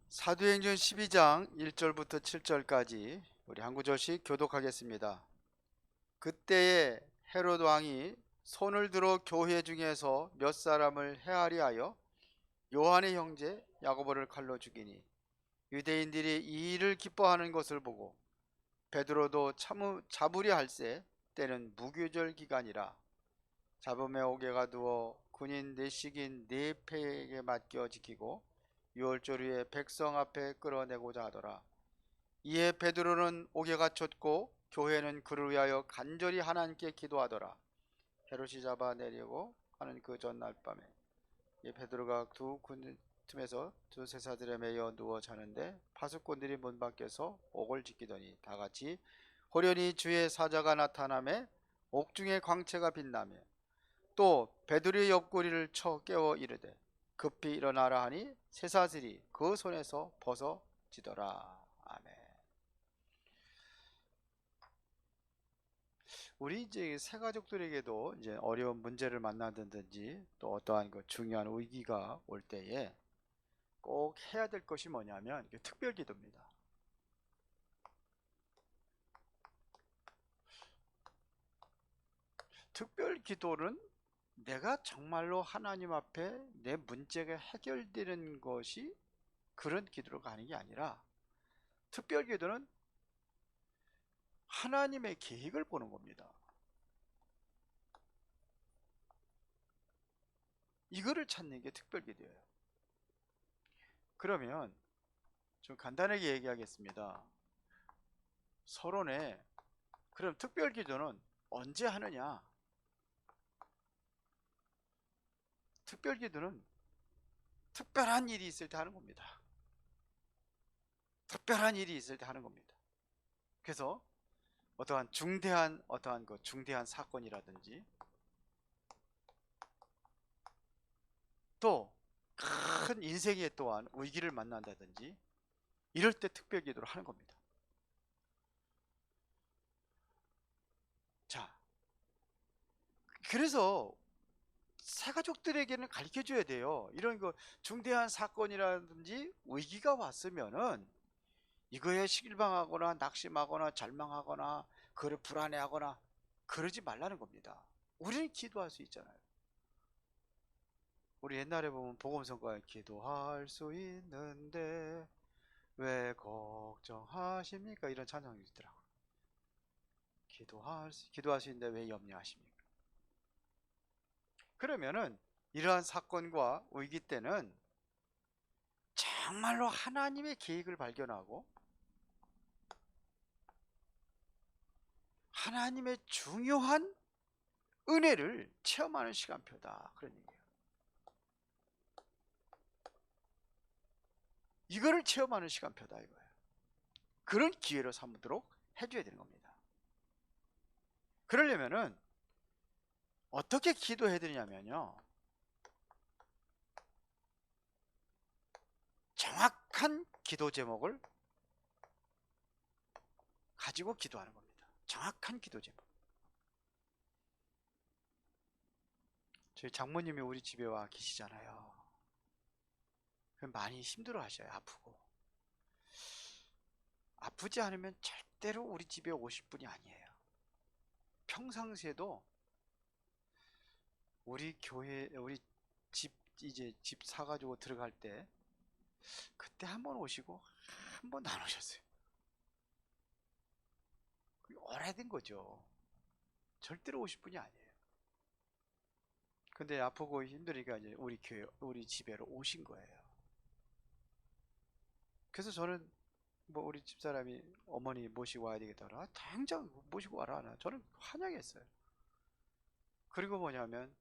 사도행전 12장 1절부터 7절까지 우리 한 구절씩 교독하겠습니다. 그때에 헤롯 왕이 손을 들어 교회 중에서 몇 사람을 헤아리 하여 요한의 형제 야고보를 칼로 죽이니 유대인들이 이 일을 기뻐하는 것을 보고 베드로도 잡으려 할세 때는 무교절 기간이라 잡음에 옥에가 두어 군인 내식인 네 패에게 맡겨 지키고 유월절 에 백성 앞에 끌어내고자 하더라. 이에 베드로는 옥에 갇혔고 교회는 그를 위하여 간절히 하나님께 기도하더라. 헤롯이 잡아내려고 하는 그 전날 밤에 이 베드로가 두 군 틈에서 두 세사들에 매여 누워 자는데 파수꾼들이 문 밖에서 옥을 지키더니 다 같이 호련히 주의 사자가 나타나매 옥중의 광채가 빛나며 또 베드로의 옆구리를 쳐 깨워 이르되 급히 일어나라 하니 쇠사슬이 그 손에서 벗어지더라. 아멘. 우리 이제 새 가족들에게도 이제 어려운 문제를 만나든지 또 어떠한 그 중요한 위기가 올 때에 꼭 해야 될 것이 뭐냐면 특별 기도입니다. 특별 기도는 내가 정말로 하나님 앞에 내 문제가 해결되는 것이 그런 기도로 가는 게 아니라 특별 기도는 하나님의 계획을 보는 겁니다. 이거를 찾는 게 특별 기도예요. 그러면 좀 간단하게 얘기하겠습니다. 서론에 그럼 특별 기도는 언제 하느냐? 특별 기도는 특별한 일이 있을 때 하는 겁니다. 특별한 일이 있을 때 하는 겁니다. 그래서 어떠한 그 중대한 사건이라든지 또 큰 인생에 또한 위기를 만난다든지 이럴 때 특별 기도를 하는 겁니다. 자, 그래서 새가족들에게는 가르쳐 줘야 돼요. 이런 거 중대한 사건이라든지 위기가 왔으면은 이거에 실망하거나 낙심하거나 절망하거나 그를 불안해하거나 그러지 말라는 겁니다. 우리는 기도할 수 있잖아요. 우리 옛날에 보면 복음성가에 기도할 수 있는데 왜 걱정하십니까? 이런 찬양이 있더라고요. 기도할 수 있는데 왜 염려하십니까? 그러면은 이러한 사건과 위기 때는 정말로 하나님의 계획을 발견하고 하나님의 중요한 은혜를 체험하는 시간표다. 그런 얘기예요. 이거를 체험하는 시간표다 이거예요. 그런 기회로 삼도록 해줘야 되는 겁니다. 그러려면은 어떻게 기도해야 되냐면요, 정확한 기도 제목을 가지고 기도하는 겁니다. 정확한 기도 제목. 저희 장모님이 우리 집에 와 계시잖아요. 많이 힘들어 하셔요. 아프지 않으면 절대로 우리 집에 오실 분이 아니에요. 평상시에도 우리 집 이제 집 사가지고 들어갈 때 그때 한 번 오시고 한 번도 안 오셨어요. 오래된 거죠. 절대로 오실 분이 아니에요. 근데 아프고 힘드니까 이제 우리 집에로 오신 거예요. 그래서 저는 뭐 우리 집사람이 어머니 모시고 와야 되겠다. 당장 모시고 와라. 저는 환영했어요. 그리고 뭐냐면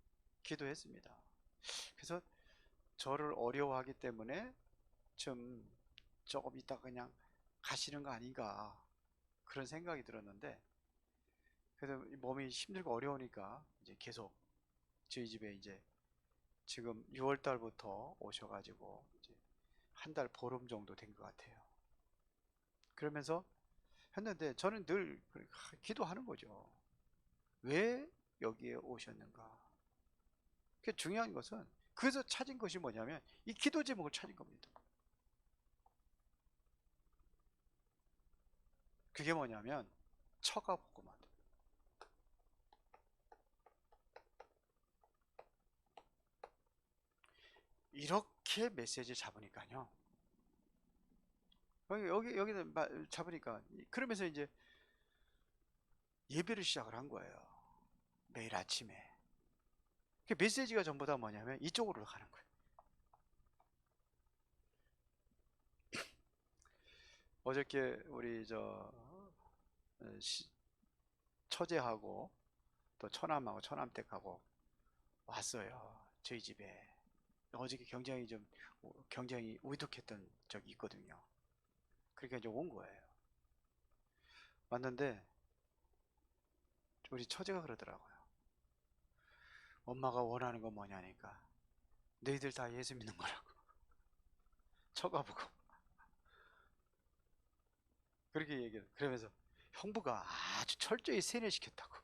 기도했습니다. 그래서 저를 어려워하기 때문에 좀 조금 있다가 그냥 가시는 거 아닌가 그런 생각이 들었는데, 그래도 몸이 힘들고 어려우니까 이제 계속 저희 집에 이제 지금 6월 달부터 오셔가지고 이제 한 달 보름 정도 된 것 같아요. 그러면서 했는데 저는 늘 기도하는 거죠. 왜 여기에 오셨는가? 중요한 것은 그래서 찾은 것이 뭐냐면 이 기도 제목을 찾은 겁니다. 그게 뭐냐면 처가복음화. 이렇게 메시지 잡으니까요. 여기서 잡으니까 그러면서 이제 예배를 시작을 한 거예요. 매일 아침에. 그 메시지가 전부 다 뭐냐면 이쪽으로 가는 거예요. 어저께 우리 처제하고 또 처남하고 처남댁하고 왔어요. 저희 집에. 어저께 굉장히 우두했던 적이 있거든요. 그러니까 이제 온 거예요. 왔는데 우리 처제가 그러더라고요. 엄마가 원하는 건 뭐냐니까 너희들 다 예수 믿는 거라고. 쳐가보고 그렇게 얘기해요. 그러면서 형부가 아주 철저히 세뇌시켰다고.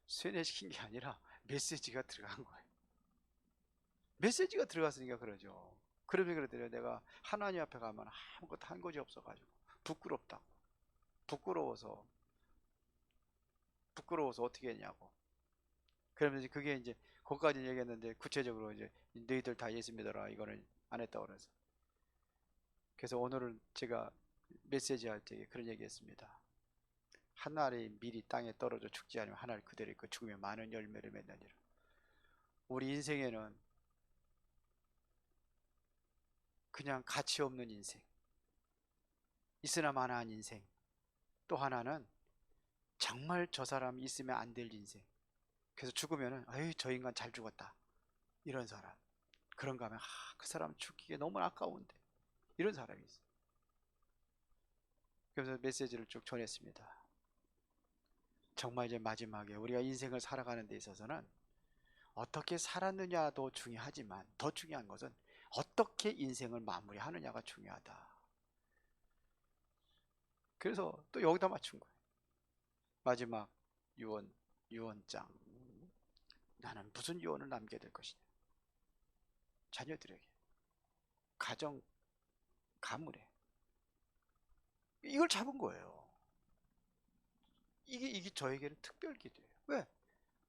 세뇌시킨 게 아니라 메시지가 들어간 거예요. 메시지가 들어갔으니까 그러죠. 그러면 그러더래요. 내가 하나님 앞에 가면 아무것도 한 것이 없어가지고 부끄럽다고. 부끄러워서 어떻게 했냐고. 그러면서 그게 이제 거기까지 얘기했는데 구체적으로 이제 너희들 다 예수 믿어라 이거는 안 했다고 그래서. 그래서 오늘은 제가 메시지 할 때 그런 얘기 했습니다. 한 알이 미리 땅에 떨어져 죽지 않으면 한 알 그대로 있고 죽으면 많은 열매를 맺느니라. 우리 인생에는 그냥 가치 없는 인생, 있으나 마나한 인생, 또 하나는 정말 저 사람이 있으면 안 될 인생. 그래서 죽으면은 아유 저 인간 잘 죽었다 이런 사람. 그런가 하면 그 사람 죽기가 너무 아까운데 이런 사람이 있어요. 그래서 메시지를 쭉 전했습니다. 정말 이제 마지막에 우리가 인생을 살아가는 데 있어서는 어떻게 살았느냐도 중요하지만 더 중요한 것은 어떻게 인생을 마무리하느냐가 중요하다. 그래서 또 여기다 맞춘 거예요. 마지막 유언장. 나는 무슨 유언을 남겨야 될 것이냐. 자녀들에게, 가정, 가문에. 이걸 잡은 거예요. 이게 저에게는 특별 기도예요. 왜?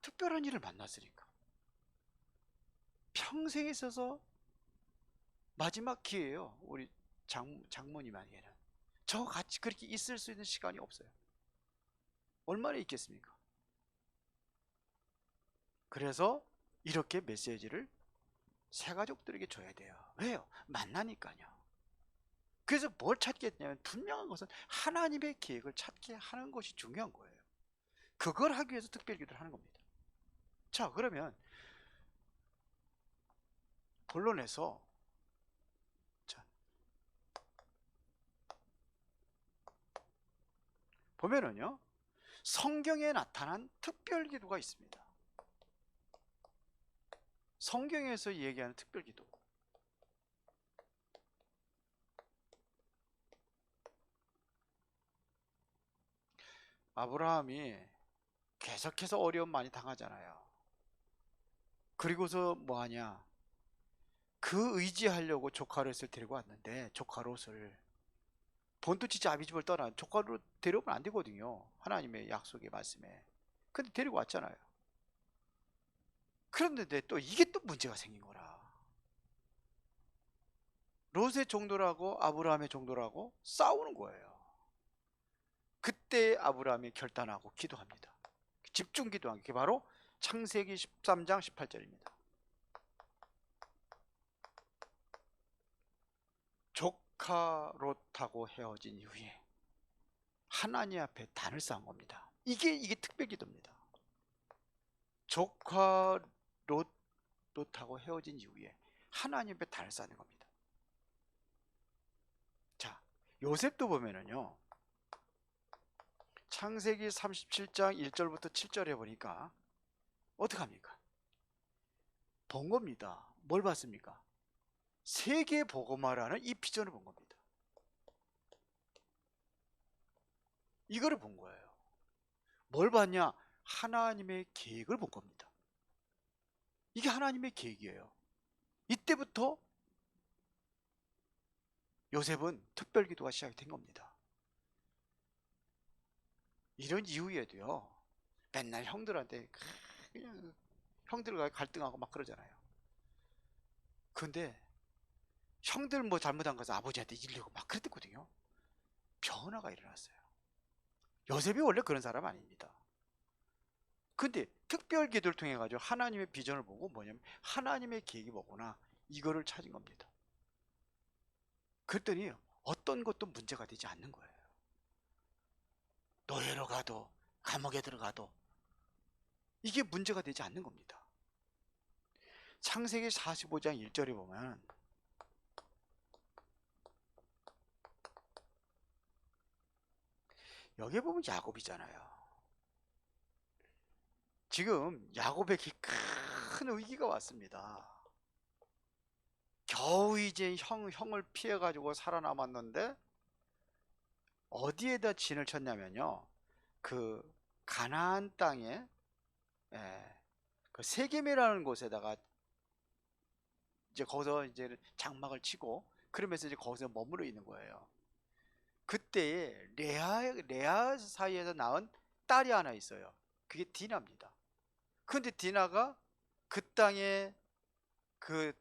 특별한 일을 만났으니까. 평생에 있어서 마지막 기회예요. 우리 장모님에게는. 저 같이 그렇게 있을 수 있는 시간이 없어요. 얼마나 있겠습니까? 그래서 이렇게 메시지를 새가족들에게 줘야 돼요. 왜요? 만나니까요. 그래서 뭘 찾겠냐면 분명한 것은 하나님의 계획을 찾게 하는 것이 중요한 거예요. 그걸 하기 위해서 특별기도를 하는 겁니다. 자, 그러면 본론에서 자, 보면은요, 성경에 나타난 특별기도가 있습니다. 성경에서 얘기하는 특별기도. 아브라함이 계속해서 어려움 많이 당하잖아요. 그리고서 뭐하냐? 그 의지하려고 조카 롯을 데리고 왔는데 조카 롯을 본토지자 아비집을 떠나 조카 롯 데려오면 안 되거든요. 하나님의 약속의 말씀에. 근데 데리고 왔잖아요. 그런데 또 이게 또 문제가 생긴 거라. 롯의 종도라고 아브라함의 종도라고 싸우는 거예요. 그때 아브라함이 결단하고 기도합니다. 집중 기도한 게 바로 창세기 13장 18절입니다. 조카 롯하고 헤어진 이후에 하나님 앞에 단을 쌓은 겁니다. 이게 특별 기도입니다. 조카 롯하고 헤어진 이후에 하나님 앞에 단을 쌓는 겁니다. 자, 요셉도 보면은요, 창세기 37장 1절부터 7절에 보니까 어떡합니까? 본 겁니다. 뭘 봤습니까? 세계 복음화라는 이 비전을 본 겁니다. 이거를 본 거예요. 뭘 봤냐? 하나님의 계획을 본 겁니다. 이게 하나님의 계획이에요. 이때부터 요셉은 특별기도가 시작이 된 겁니다. 이런 이후에도요, 맨날 형들한테 그냥 형들과 갈등하고 막 그러잖아요. 근데 형들 뭐 잘못한 것을 아버지한테 이기려고 막 그랬거든요. 변화가 일어났어요. 요셉이 원래 그런 사람 아닙니다. 근데 특별 기도를 통해 가지고 하나님의 비전을 보고 뭐냐면 하나님의 계획이 뭐구나 이거를 찾은 겁니다. 그랬더니 어떤 것도 문제가 되지 않는 거예요. 노예로 가도 감옥에 들어가도 이게 문제가 되지 않는 겁니다. 창세기 45장 1절에 보면 여기에 보면 야곱이잖아요. 지금 야곱에게 큰 위기가 왔습니다. 겨우 이제 형을 피해 가지고 살아남았는데 어디에다 진을 쳤냐면요, 그 가나안 땅에, 그 세겜이라는 곳에다가 이제 거기서 이제 장막을 치고 그러면서 이제 거기서 머무르 있는 거예요. 그때에 레아 사이에서 낳은 딸이 하나 있어요. 그게 디나입니다. 근데 디나가 그 땅에 그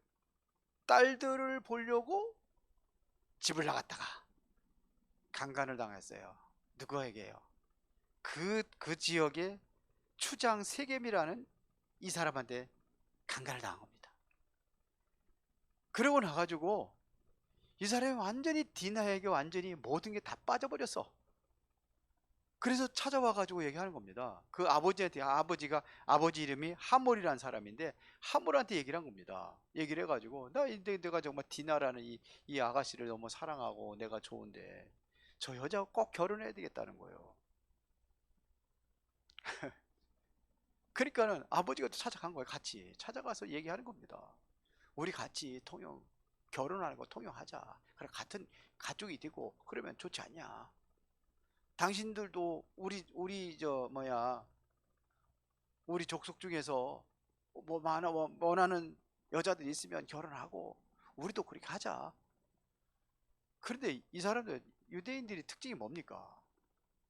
딸들을 보려고 집을 나갔다가 강간을 당했어요. 누구에게요? 그 지역에 추장 세겜이라는 이 사람한테 강간을 당한 겁니다. 그러고 나가지고 이 사람이 완전히 디나에게 완전히 모든 게 다 빠져버렸어. 그래서 찾아와가지고 얘기하는 겁니다. 그 아버지한테, 아버지 이름이 하몰이라는 사람인데 하몰한테 얘기를 한 겁니다. 얘기를 해가지고 내가 정말 디나라는 이 아가씨를 너무 사랑하고 내가 좋은데 저 여자하고 꼭 결혼해야 되겠다는 거예요. 그러니까는 아버지가 또 찾아간 거예요. 같이 찾아가서 얘기하는 겁니다. 우리 같이 결혼하는 거 통용하자. 그래 같은 가족이 되고 그러면 좋지 않냐. 당신들도 우리 우리 족속 중에서 뭐 원하는 여자들 있으면 결혼하고 우리도 그렇게 하자. 그런데 이 사람들 유대인들이 특징이 뭡니까?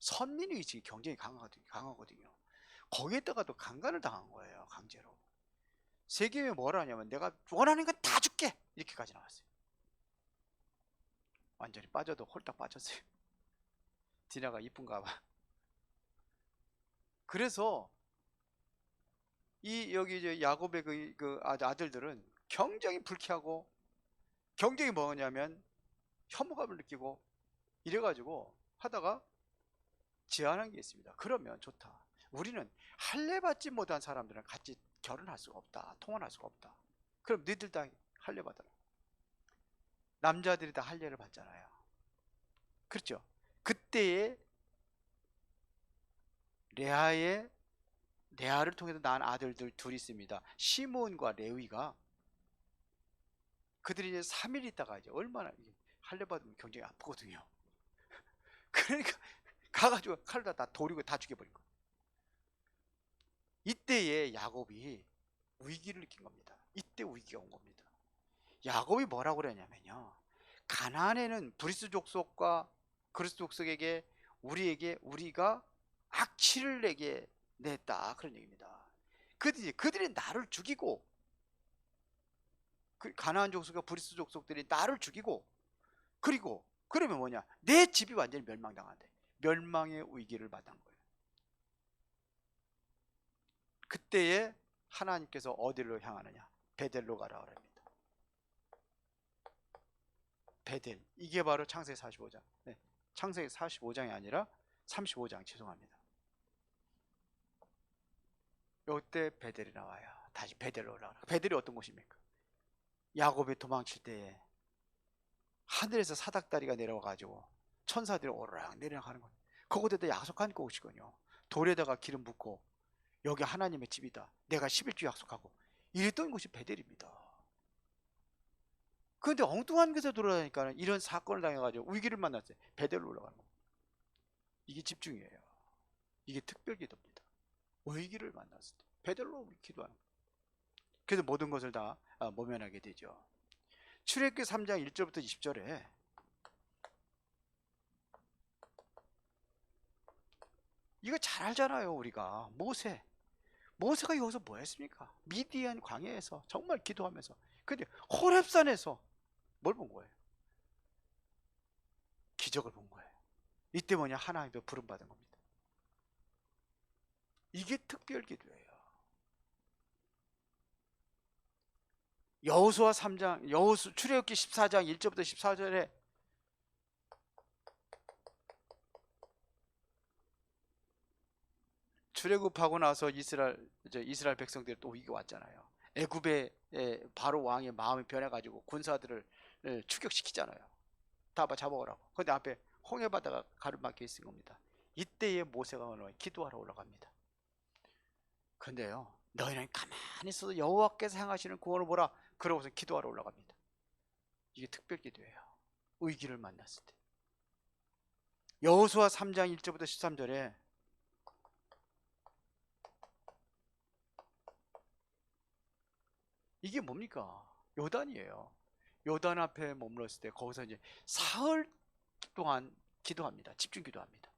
선민의식이 굉장히 강하거든요. 거기에다가도 강간을 당한 거예요. 강제로. 세겜이 뭐라 하냐면 내가 원하는 건 다 줄게 이렇게까지 나왔어요. 완전히 빠져도 홀딱 빠졌어요. 디나가 이쁜가 봐. 그래서 여기 이제 야곱의 그 아들들은 굉장히 불쾌하고 굉장히 뭐냐면 혐오감을 느끼고 이래가지고 하다가 제안한 게 있습니다. 그러면 좋다. 우리는 할례 받지 못한 사람들은 같이 결혼할 수가 없다. 통혼할 수가 없다. 그럼 너희들 다 할례 받아라. 남자들이 다 할례를 받잖아요. 그렇죠? 그때에 레아를 통해서 낳은 아들들 둘이 있습니다. 시므온과 레위가 그들이 이제 3일 있다가 이제 얼마나 할례 받으면 굉장히 아프거든요. 그러니까 가가지고 칼로 다 도리고 다 죽여버린 거예요. 이때에 야곱이 위기를 느낀 겁니다. 이때 위기가 온 겁니다. 야곱이 뭐라고 그러냐면요, 가나안에는 브리스 족속과 그리스 족속에게 우리가 악취를 내게 냈다 그런 얘기입니다. 그들이 나를 죽이고 가나안 족속과 브리스 족속들이 나를 죽이고 그리고 그러면 뭐냐, 내 집이 완전히 멸망당한대. 멸망의 위기를 받은 거예요. 그때에 하나님께서 어디로 향하느냐, 베델로 가라 그럽니다. 베델, 이게 바로 창세기 45장. 네, 창세기 45장이 아니라 35장, 죄송합니다. 요때 베델이 나와요. 다시 베델로 올라가라. 베델이 어떤 곳입니까? 야곱이 도망칠 때에 하늘에서 사닥다리가 내려와가지고 천사들이 오르락 내려가는 거예요. 그곳에다 약속한 곳이거든요. 돌에다가 기름 붓고 여기 하나님의 집이다. 내가 11주 약속하고 이랬던 곳이 베델입니다. 그런데 엉뚱한 곳에 돌아다니까 이런 사건을 당해가지고 위기를 만났어요. 베델로 올라가는 거예요. 이게 집중이에요. 이게 특별 기도입니다. 위기를 만났을 때 베델로 기도하는 거예요. 그래서 모든 것을 다 모면하게 되죠. 출애굽기 3장 1절부터 20절에 이거 잘 알잖아요. 우리가 모세가 여기서 뭐 했습니까? 미디안 광야에서 정말 기도하면서, 근데 호렙산에서 뭘 본 거예요? 기적을 본 거예요. 이때 뭐냐? 하나님도 부름받은 겁니다. 이게 특별 기도예요. 여호수아 3장, 출애굽기 14장 1절부터 14절에 출애굽하고 나서 이스라엘 백성들이 또 이겨 왔잖아요. 애굽의 바로 왕의 마음이 변해가지고 군사들을 추격시키잖아요. 다 잡아오라고. 근데 앞에 홍해바다가 가로막혀 있은 겁니다. 이때에 모세가 기도하러 올라갑니다. 근데요, 너희는 가만히 있어도 여호와께서 행하시는 구원을 보라. 그러고서 기도하러 올라갑니다. 이게 특별 기도예요. 의기를 만났을 때. 여호수아 3장 1절부터 13절에 이게 뭡니까? 요단이에요. 요단 앞에 머물렀을 때 거기서 이제 사흘 동안 기도합니다. 집중 기도합니다.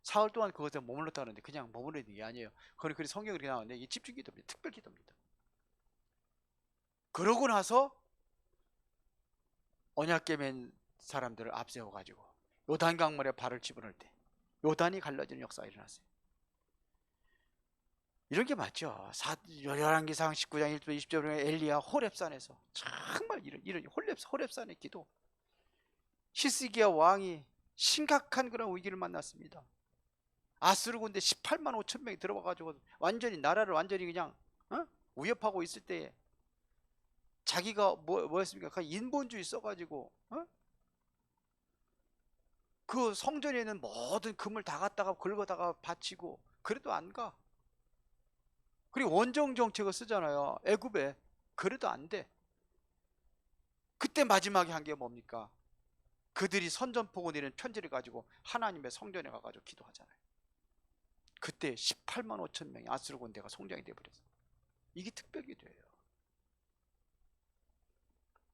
사흘 동안 그것에 머물렀다는데 그냥 머무르는 게 아니에요. 그건 성경에 이렇게 나오는데 이게 집중 기도입니다. 특별 기도입니다. 그러고 나서 언약궤 맨 사람들을 앞세워 가지고 요단 강물에 발을 집어넣을 때 요단이 갈라지는 역사가 일어났어요. 이런 게 맞죠. 열왕기상 19장 1절 20절에 엘리야 호렙산에서 정말 이런 호렙산의 기도. 히스기야 왕이 심각한 그런 위기를 만났습니다. 아수르 군대 18만 5천 명이 들어와 가지고 완전히 나라를 완전히 그냥 위협하고 있을 때에 자기가 뭐였습니까? 그 인본주의 써가지고 그 성전에 있는 모든 금을 다 갖다가 긁어다가 바치고 그래도 안 가. 그리고 원정 정책을 쓰잖아요. 애굽에. 그래도 안 돼. 그때 마지막에 한 게 뭡니까? 그들이 선전포고 내는 편지를 가지고 하나님의 성전에 가가지고 기도하잖아요. 그때 18만 5천 명이 아수르 군대가 성장이 돼버렸어요. 이게 특별 기도예요.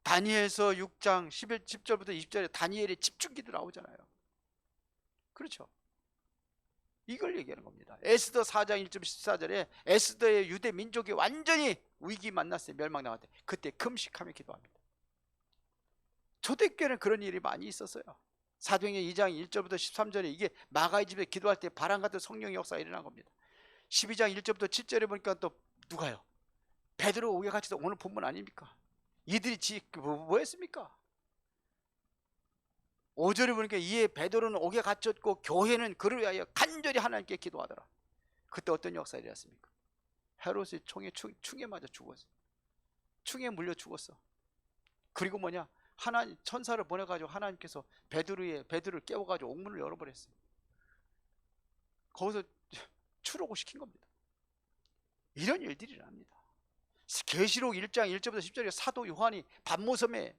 다니엘서 6장 10절부터 20절에 다니엘의 집중 기도 나오잖아요. 그렇죠? 이걸 얘기하는 겁니다. 에스더 4장 1절 14절에 에스더의 유대 민족이 완전히 위기 만났을 때 멸망당할 때 그때 금식하며 기도합니다. 초대교회는 그런 일이 많이 있었어요. 사도행전 2장 1절부터 13절에 이게 마가의 집에 기도할 때 바람 같은 성령의 역사가 일어난 겁니다. 12장 1절부터 7절에 보니까 또 누가요? 베드로 옥에 갇혀서 오늘 본문 아닙니까? 이들이 뭐 했습니까? 5절에 보니까 이에 베드로는 옥에 갇혔고 교회는 그를 위하여 간절히 하나님께 기도하더라. 그때 어떤 역사가 일어났습니까? 헤롯이 충에 맞아 죽었어. 충에 물려 죽었어. 그리고 뭐냐? 하나님 천사를 보내가지고 하나님께서 베드로를 깨워가지고 옥문을 열어버렸어요. 거기서 추록을 시킨 겁니다. 이런 일들이 일어납니다. 계시록 1장 1절부터 10절에 사도 요한이 반모섬에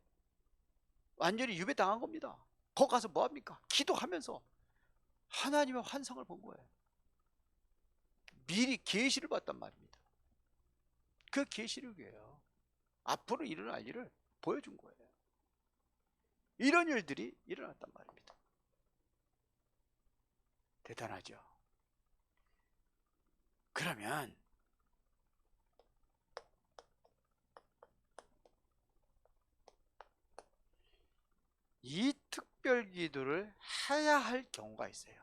완전히 유배당한 겁니다. 거기 가서 뭐합니까? 기도하면서 하나님의 환상을 본 거예요. 미리 계시를 봤단 말입니다. 그 계시록이에요. 앞으로 일어날 일을 보여준 거예요. 이런 일들이 일어났단 말입니다. 대단하죠. 그러면 이 특별 기도를 해야 할 경우가 있어요.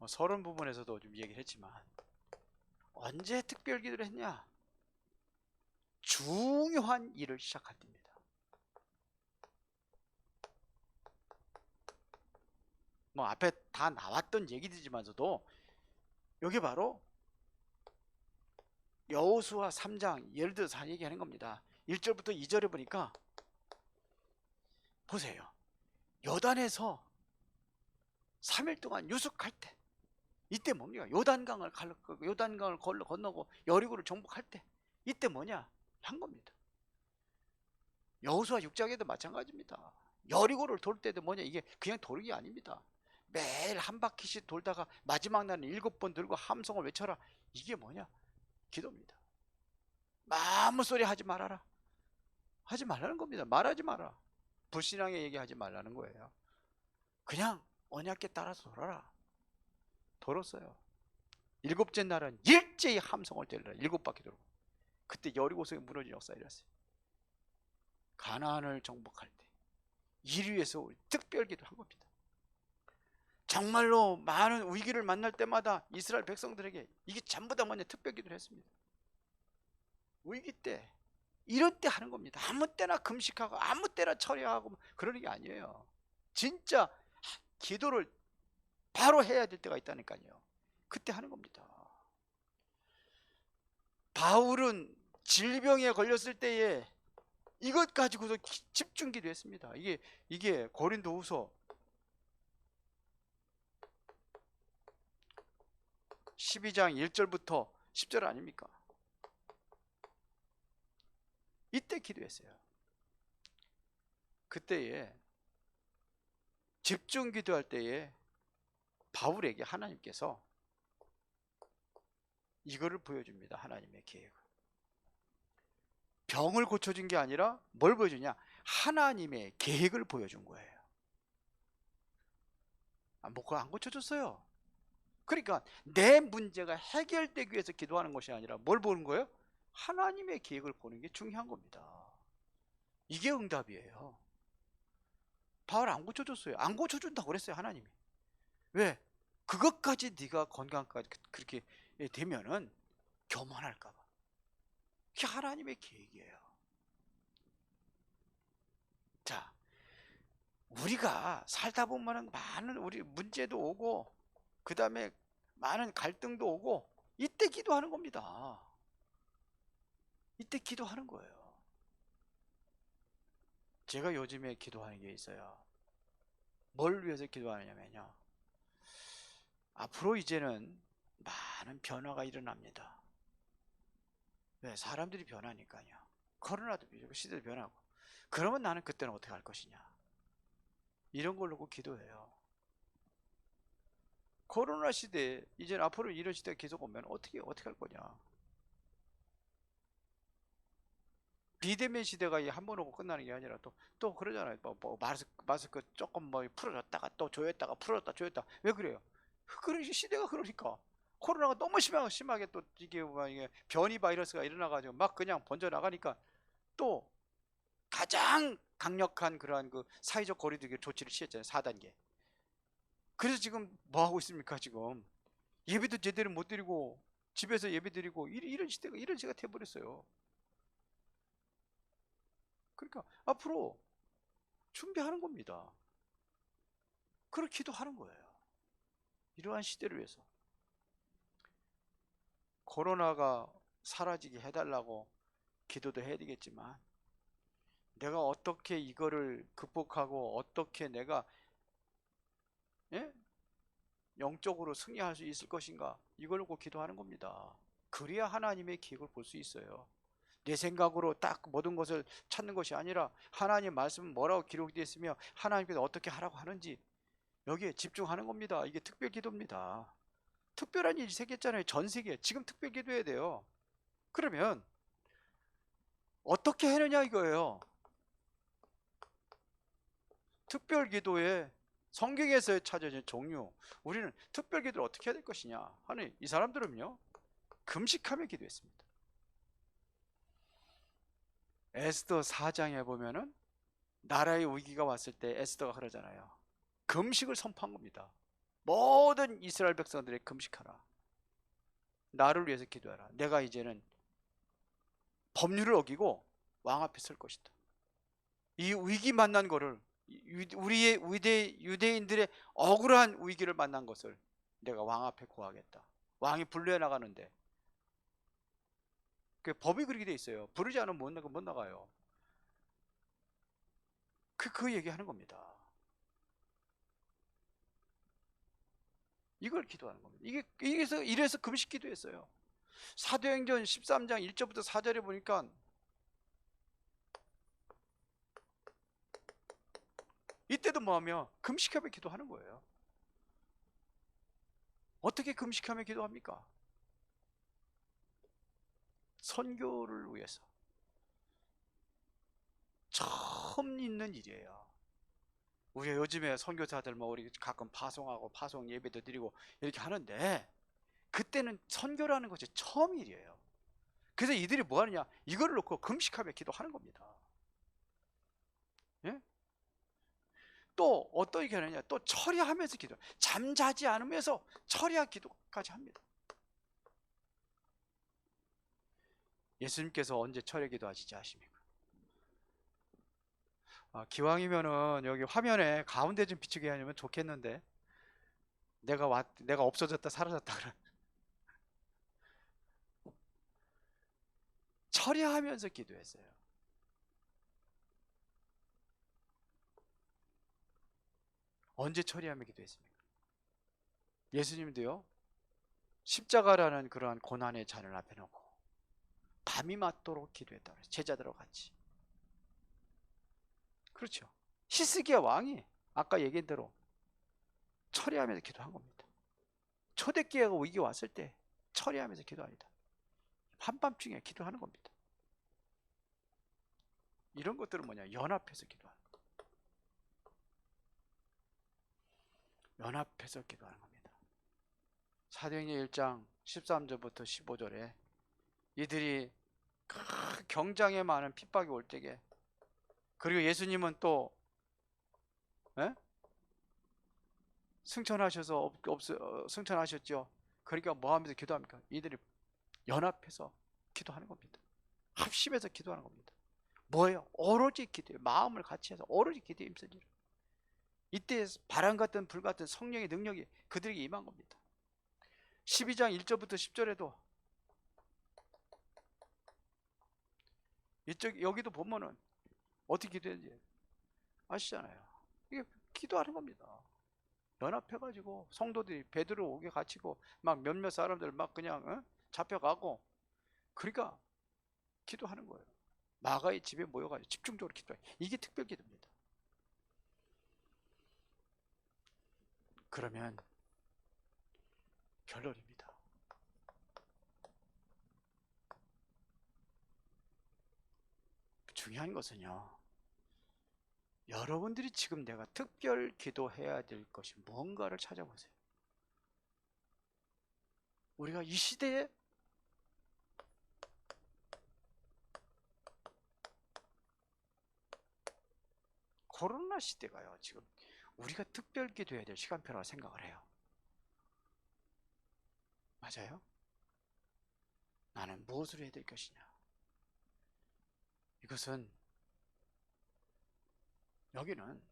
서론 부분에서도 좀 얘기를 했지만 언제 특별 기도를 했냐? 중요한 일을 시작할 때입니다. 앞에 다 나왔던 얘기들이지만서도 여기 바로 여호수아 3장 예를 들어서 얘기하는 겁니다. 1절부터 2절에 보니까 보세요. 요단에서 3일 동안 유숙할 때 이때 뭡니까? 요단강을 건너고 여리고를 정복할 때 이때 뭐냐? 한 겁니다. 여호수아 6장에도 마찬가지입니다. 여리고를 돌 때도 뭐냐? 이게 그냥 도는 게 아닙니다. 매일 한 바퀴씩 돌다가 마지막 날은 7번 들고 함성을 외쳐라. 이게 뭐냐? 기도입니다. 아무 소리 하지 말아라. 하지 말라는 겁니다. 말하지 마라. 불신앙에 얘기하지 말라는 거예요. 그냥 언약에 따라서 돌아라. 돌았어요. 일곱째 날은 일제히 함성을 때리라. 7바퀴 돌고. 그때 여리고성이 무너진 역사가 일어났어요. 가나안을 정복할 때 이를 위해서 특별기도를 한 겁니다. 정말로 많은 위기를 만날 때마다 이스라엘 백성들에게 이게 전부 다 뭐냐, 특별기도를 했습니다. 위기 때, 이럴 때 하는 겁니다. 아무 때나 금식하고 아무 때나 처리하고 그러는 게 아니에요. 진짜 기도를 바로 해야 될 때가 있다니까요. 그때 하는 겁니다. 바울은 질병에 걸렸을 때에 이것 가지고서 집중 기도했습니다. 이게 고린도후서 12장 1절부터 10절 아닙니까? 이때 기도했어요. 그때에 집중 기도할 때에 바울에게 하나님께서 이거를 보여줍니다. 하나님의 계획을. 병을 고쳐준 게 아니라 뭘 보여주냐? 하나님의 계획을 보여준 거예요. 그걸 안 고쳐줬어요. 그러니까 내 문제가 해결되기 위해서 기도하는 것이 아니라 뭘 보는 거예요? 하나님의 계획을 보는 게 중요한 겁니다. 이게 응답이에요. 바울 안 고쳐줬어요. 안 고쳐준다고 그랬어요, 하나님이. 왜? 그것까지 네가 건강까지 그렇게 되면은 교만할까 봐. 그게 하나님의 계획이에요. 자, 우리가 살다 보면은 많은 우리 문제도 오고, 그 다음에 많은 갈등도 오고, 이때 기도하는 겁니다. 이때 기도하는 거예요. 제가 요즘에 기도하는 게 있어요. 뭘 위해서 기도하느냐면요, 앞으로 이제는 많은 변화가 일어납니다. 왜? 사람들이 변하니까요. 코로나도 시대도 변하고. 그러면 나는 그때는 어떻게 할 것이냐, 이런 걸 놓고 기도해요. 코로나 시대에 이제 앞으로 이런 시대가 계속 오면 어떻게 할 거냐. 비대면 시대가 한 번 오고 끝나는 게 아니라 또 그러잖아요. 마스크 조금 풀어줬다가 또 조였다가 풀었다 조였다. 왜 그래요? 그런 시대가 그러니까. 코로나가 너무 심하게 또 이게 변이 바이러스가 일어나가지고 막 그냥 번져 나가니까 또 가장 강력한 그러한 그 사회적 거리두기 조치를 취했잖아요. 4단계. 그래서 지금 뭐 하고 있습니까? 지금 예배도 제대로 못 드리고 집에서 예배 드리고 이런 시대가 돼버렸어요. 그러니까 앞으로 준비하는 겁니다. 그렇게 기도하는 거예요. 이러한 시대를 위해서. 코로나가 사라지게 해달라고 기도도 해야 되겠지만, 내가 어떻게 이거를 극복하고 어떻게 내가 영적으로 승리할 수 있을 것인가, 이걸 놓고 기도하는 겁니다. 그래야 하나님의 계획을 볼 수 있어요. 내 생각으로 딱 모든 것을 찾는 것이 아니라 하나님 말씀은 뭐라고 기록되어 있으며 하나님께서 어떻게 하라고 하는지 여기에 집중하는 겁니다. 이게 특별 기도입니다. 특별한 일이 생겼잖아요. 전 세계 지금 특별 기도해야 돼요. 그러면 어떻게 해느냐 이거예요. 특별 기도에 성경에서 찾아진 종류, 우리는 특별 기도를 어떻게 해야 될 것이냐 하는, 이 사람들은요 금식하며 기도했습니다. 에스더 4장에 보면은 나라의 위기가 왔을 때 에스더가 그러잖아요. 금식을 선포한 겁니다. 모든 이스라엘 백성들의 금식하라. 나를 위해서 기도하라. 내가 이제는 법률을 어기고 왕 앞에 설 것이다. 이 위기 만난 거를, 우리의 유대인들의 억울한 위기를 만난 것을 내가 왕 앞에 고하겠다. 왕이 불려야 나가는데 그 법이 그렇게 돼 있어요. 부르지 않으면 못 나가요. 그 얘기하는 겁니다. 이걸 기도하는 겁니다. 이래서 금식 기도했어요. 사도행전 13장 1절부터 4절에 보니까 이때도 뭐하며 금식하며 기도하는 거예요. 어떻게 금식하며 기도합니까? 선교를 위해서, 처음 있는 일이에요. 우리 요즘에 선교사들 뭐 우리 가끔 파송하고 파송 예배도 드리고 이렇게 하는데, 그때는 선교라는 것이 처음 일이에요. 그래서 이들이 뭐 하느냐, 이걸 놓고 금식하며 기도하는 겁니다. 예? 또 어떻게 하느냐, 또 처리하면서 기도, 잠자지 않으면서 처리하 기도까지 합니다. 예수님께서 언제 철야 기도하시지 아십니까? 기왕이면은 여기 화면에 가운데 좀 비추게 하면 좋겠는데, 내가 없어졌다 사라졌다 그래. 처리하면서 기도했어요. 언제 처리하며 기도했습니까? 예수님도요, 십자가라는 그러한 고난의 잔을 앞에 놓고 밤이 맞도록 기도했다 그래요. 제자들과 같이. 그렇죠. 히스기야 왕이 아까 얘기한 대로 처리하면서 기도한 겁니다. 초대교회가 위기 왔을 때 처리하면서 기도합니다. 한밤중에 기도하는 겁니다. 이런 것들은 뭐냐, 연합해서 기도하는 거. 연합해서 기도하는 겁니다. 사도행전 1장 13절부터 15절에 이들이 경장에 많은 핍박이 올 때에, 그리고 예수님은 또 승천하셔서 승천하셨죠. 그러니까 뭐 하면서 기도합니까? 이들이 연합해서 기도하는 겁니다. 합심해서 기도하는 겁니다. 뭐예요? 오로지 기도예요. 마음을 같이 해서 오로지 기도에 힘쓰는 일. 이때 바람 같은 불 같은 성령의 능력이 그들에게 임한 겁니다. 12장 1절부터 10절에도 여기도 보면은 어떻게 기도했는지 아시잖아요. 이게 기도하는 겁니다. 연합해가지고 성도들이 베드로 오게 갇히고 막 몇몇 사람들 막 그냥 잡혀가고, 그러니까 기도하는 거예요. 마가의 집에 모여가지고 집중적으로 기도해. 이게 특별 기도입니다. 그러면 결론입니다. 중요한 것은요, 여러분들이 지금 내가 특별 기도해야 될 것이 뭔가를 찾아보세요. 우리가 이 시대에 코로나 시대가요, 지금 우리가 특별 기도해야 될 시간표라고 생각을 해요. 맞아요? 나는 무엇을 해야 될 것이냐? 이것은, 여기는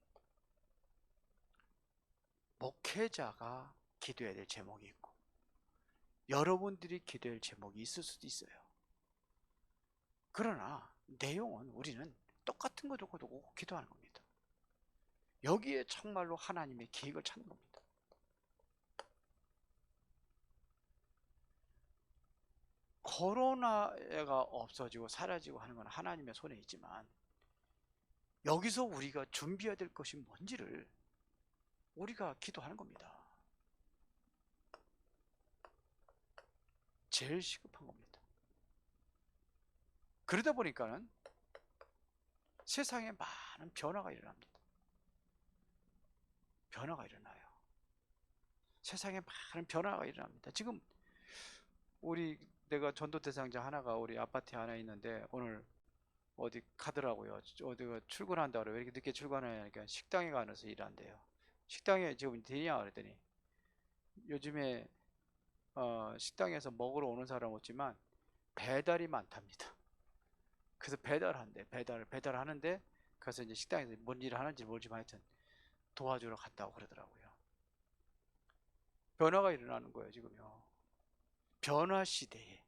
목회자가 기도해야 될 제목이 있고 여러분들이 기도할 제목이 있을 수도 있어요. 그러나 내용은 우리는 똑같은 거 두고 기도하는 겁니다. 여기에 정말로 하나님의 계획을 찾는 겁니다. 코로나가 없어지고 사라지고 하는 건 하나님의 손에 있지만, 여기서 우리가 준비해야 될 것이 뭔지를 우리가 기도하는 겁니다. 제일 시급한 겁니다. 그러다 보니까는 세상에 많은 변화가 일어납니다. 변화가 일어나요. 세상에 많은 변화가 일어납니다. 지금 내가 전도 대상자 하나가 우리 아파트에 하나 있는데, 오늘 어디 가더라고요. 어디가 출근한다 그래요. 왜 이렇게 늦게 출근하니까 식당에 가서 일한대요. 식당에 지금 되냐 그랬더니, 요즘에 식당에서 먹으러 오는 사람 없지만 배달이 많답니다. 그래서 배달하는데, 그래서 이제 식당에서 뭔 일을 하는지 모르지만 하여튼 도와주러 갔다고 그러더라고요. 변화가 일어나는 거예요, 지금요. 변화 시대에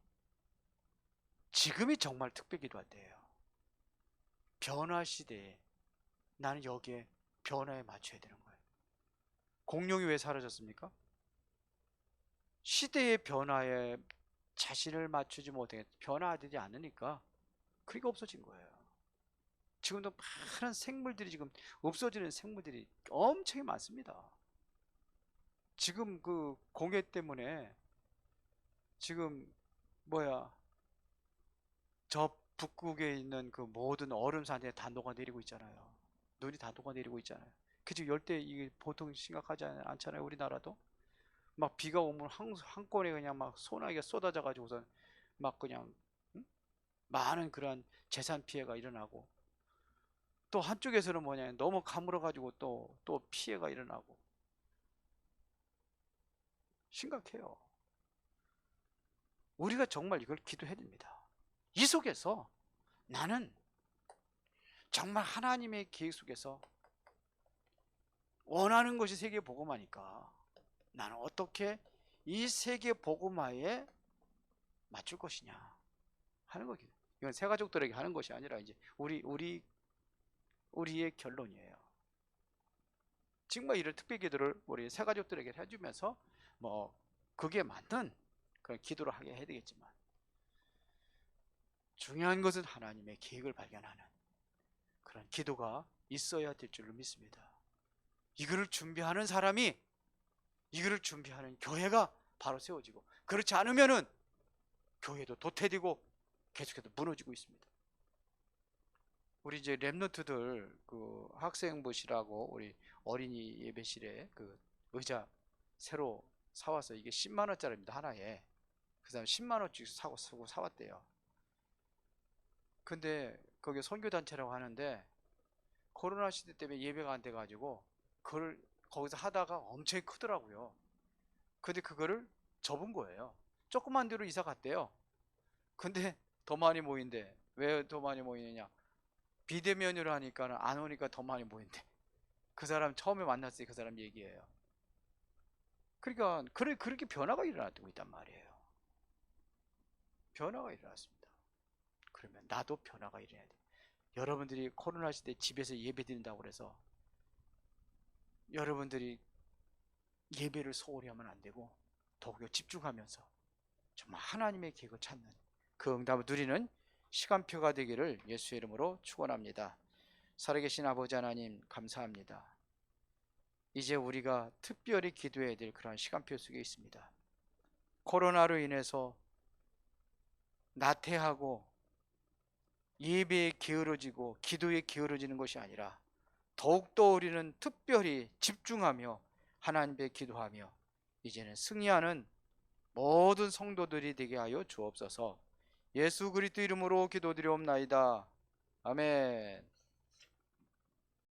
지금이 정말 특별 기도할 때예요. 변화 시대에 나는 여기에 변화에 맞춰야 되는 거예요. 공룡이 왜 사라졌습니까? 시대의 변화에 자신을 맞추지 못해 변화되지 않으니까, 그게 없어진 거예요. 지금도 많은 생물들이, 지금 없어지는 생물들이 엄청 많습니다. 지금 그 공해 때문에 지금 저 북극에 있는 그 모든 얼음산에 다 녹아내리고 있잖아요. 눈이 다 녹아내리고 있잖아요. 그죠? 열대 이게 보통 심각하지 않잖아요. 우리나라도 막 비가 오면 한 건에 그냥 막 소나기가 쏟아져 가지고선 막 그냥 응? 많은 그러한 재산 피해가 일어나고, 또 한쪽에서는 뭐냐, 너무 가물어 가지고 또 피해가 일어나고 심각해요. 우리가 정말 이걸 기도해야 됩니다. 이 속에서 나는 정말 하나님의 계획 속에서 원하는 것이 세계 복음화니까 나는 어떻게 이 세계 복음화에 맞출 것이냐 하는 거기. 이건 새 가족들에게 하는 것이 아니라 이제 우리의 결론이에요. 정말 이런 특별 기도를 우리 새 가족들에게 해주면서 뭐 그게 맞는 그런 기도를 하게 해야 되겠지만, 중요한 것은 하나님의 계획을 발견하는 그런 기도가 있어야 될 줄로 믿습니다. 이거를 준비하는 사람이, 이거를 준비하는 교회가 바로 세워지고, 그렇지 않으면은 교회도 도태되고 계속해서 무너지고 있습니다. 우리 이제 랩런트들 그 학생부실하고 우리 어린이 예배실에 그 의자 새로 사와서, 이게 10만 원짜리입니다 하나에. 그 사람 10만 원씩 쓰고 사왔대요. 근데 거기 선교단체라고 하는데 코로나 시대 때문에 예배가 안 돼가지고 그걸 거기서 하다가 엄청 크더라고요. 근데 그거를 접은 거예요. 조그만 데로 이사 갔대요. 근데 더 많이 모인대. 왜 더 많이 모이느냐, 비대면으로 하니까 안 오니까 더 많이 모인대. 그 사람 처음에 만났을 때 그 사람 얘기예요. 그러니까 그렇게 변화가 일어나고 있단 말이에요. 변화가 일어났습니다. 그러면 나도 변화가 일어나야 돼. 여러분들이 코로나 시대 집에서 예배 드린다고 그래서 여러분들이 예배를 소홀히 하면 안 되고 더욱더 집중하면서 정말 하나님의 계획을 찾는 그 응답을 누리는 시간표가 되기를 예수의 이름으로 축원합니다. 살아계신 아버지 하나님, 감사합니다. 이제 우리가 특별히 기도해야 될 그러한 시간표 속에 있습니다. 코로나로 인해서 나태하고 예배에 게으러지고 기도에 게으러지는 것이 아니라 더욱더 우리는 특별히 집중하며 하나님께 기도하며 이제는 승리하는 모든 성도들이 되게 하여 주옵소서. 예수 그리스도 이름으로 기도드리옵나이다. 아멘.